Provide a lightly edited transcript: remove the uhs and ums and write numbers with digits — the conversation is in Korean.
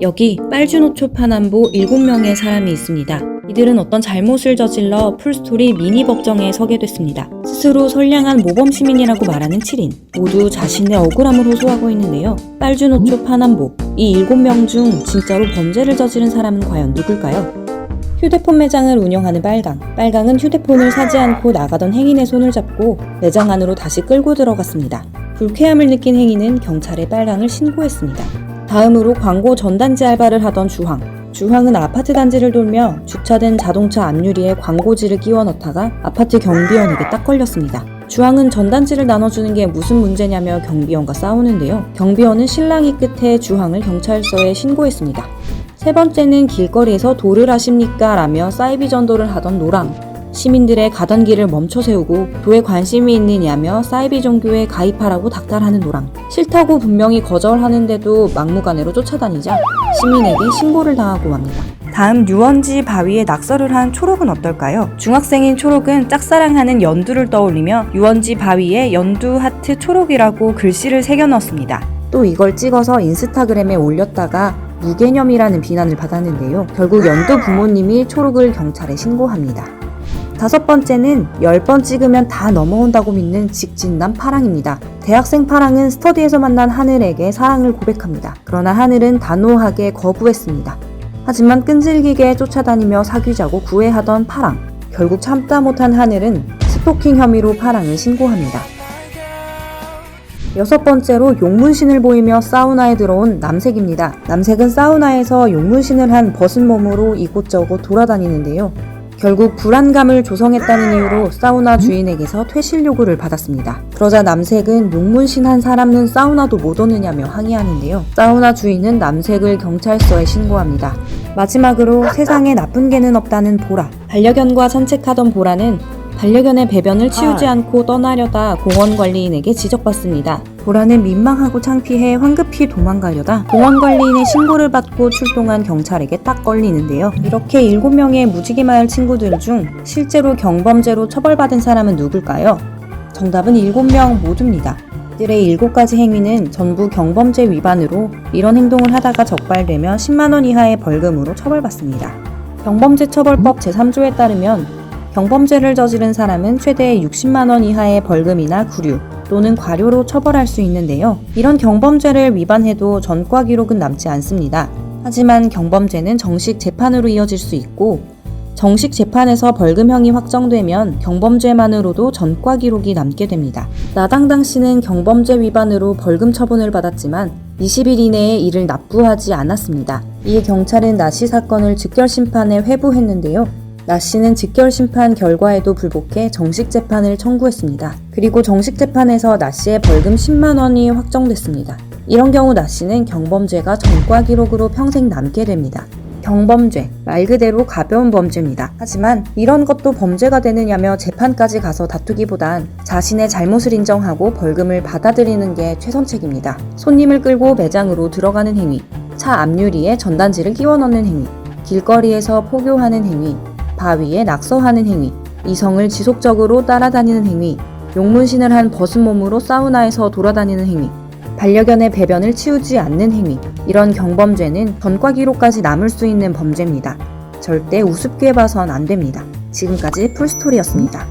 여기 빨주노초 파남보 7명의 사람이 있습니다. 이들은 어떤 잘못을 저질러 풀스토리 미니 법정에 서게 됐습니다. 스스로 선량한 모범 시민이라고 말하는 7인 모두 자신의 억울함을 호소하고 있는데요. 빨주노초 파남보 이 7명 중 진짜로 범죄를 저지른 사람은 과연 누굴까요? 휴대폰 매장을 운영하는 빨강은 휴대폰을 사지 않고 나가던 행인의 손을 잡고 매장 안으로 다시 끌고 들어갔습니다. 불쾌함을 느낀 행인은 경찰에 빨강을 신고했습니다. 다음으로 광고 전단지 알바를 하던 주황은 아파트 단지를 돌며 주차된 자동차 앞유리에 광고지를 끼워 넣다가 아파트 경비원에게 딱 걸렸습니다. 주황은 전단지를 나눠주는 게 무슨 문제냐며 경비원과 싸우는데요. 경비원은 실랑이 끝에 주황을 경찰서에 신고했습니다. 세 번째는 길거리에서 도를 하십니까? 라며 사이비 전도를 하던 노랑. 시민들의 가던 길을 멈춰 세우고 도에 관심이 있느냐며 사이비 종교에 가입하라고 닥달하는 노랑. 싫다고 분명히 거절하는데도 막무가내로 쫓아다니자 시민에게 신고를 당하고 맙니다. 다음 유원지 바위에 낙서를 한 초록은 어떨까요? 중학생인 초록은 짝사랑하는 연두를 떠올리며 유원지 바위에 연두 하트 초록이라고 글씨를 새겨 넣었습니다. 또 이걸 찍어서 인스타그램에 올렸다가 무개념이라는 비난을 받았는데요. 결국 연두 부모님이 초록을 경찰에 신고합니다. 다섯 번째는 10번 찍으면 다 넘어온다고 믿는 직진남 파랑입니다. 대학생 파랑은 스터디에서 만난 하늘에게 사랑을 고백합니다. 그러나 하늘은 단호하게 거부했습니다. 하지만 끈질기게 쫓아다니며 사귀자고 구애하던 파랑. 결국 참다 못한 하늘은 스토킹 혐의로 파랑을 신고합니다. 여섯 번째로 용문신을 보이며 사우나에 들어온 남색입니다. 남색은 사우나에서 용문신을 한 벗은 몸으로 이곳저곳 돌아다니는데요. 결국 불안감을 조성했다는 이유로 사우나 주인에게서 퇴실 요구를 받았습니다. 그러자 남색은 용문신 한 사람은 사우나도 못 오느냐며 항의하는데요. 사우나 주인은 남색을 경찰서에 신고합니다. 마지막으로 세상에 나쁜 개는 없다는 보라. 반려견과 산책하던 보라는 반려견의 배변을 치우지 않고 떠나려다 공원관리인에게 지적받습니다. 보라는 민망하고 창피해 황급히 도망가려다 공원관리인의 신고를 받고 출동한 경찰에게 딱 걸리는데요. 이렇게 7명의 무지개 마을 친구들 중 실제로 경범죄로 처벌받은 사람은 누굴까요? 정답은 7명 모두입니다. 이들의 7가지 행위는 전부 경범죄 위반으로 이런 행동을 하다가 적발되면 10만원 이하의 벌금으로 처벌받습니다. 경범죄처벌법 제3조에 따르면 경범죄를 저지른 사람은 최대 60만원 이하의 벌금이나 구류 또는 과료로 처벌할 수 있는데요. 이런 경범죄를 위반해도 전과 기록은 남지 않습니다. 하지만 경범죄는 정식 재판으로 이어질 수 있고 정식 재판에서 벌금형이 확정되면 경범죄만으로도 전과 기록이 남게 됩니다. 나당당 씨는 경범죄 위반으로 벌금 처분을 받았지만 20일 이내에 이를 납부하지 않았습니다. 이에 경찰은 나 씨 사건을 즉결심판에 회부했는데요. 나 씨는 직결심판 결과에도 불복해 정식 재판을 청구했습니다. 그리고 정식 재판에서 나 씨의 벌금 10만 원이 확정됐습니다. 이런 경우 나 씨는 경범죄가 전과 기록으로 평생 남게 됩니다. 경범죄, 말 그대로 가벼운 범죄입니다. 하지만 이런 것도 범죄가 되느냐며 재판까지 가서 다투기보단 자신의 잘못을 인정하고 벌금을 받아들이는 게 최선책입니다. 손님을 끌고 매장으로 들어가는 행위, 차 앞유리에 전단지를 끼워 넣는 행위, 길거리에서 포교하는 행위, 바위에 낙서하는 행위, 이성을 지속적으로 따라다니는 행위, 용문신을 한 벗은 몸으로 사우나에서 돌아다니는 행위, 반려견의 배변을 치우지 않는 행위, 이런 경범죄는 전과 기록까지 남을 수 있는 범죄입니다. 절대 우습게 봐선 안 됩니다. 지금까지 풀스토리였습니다.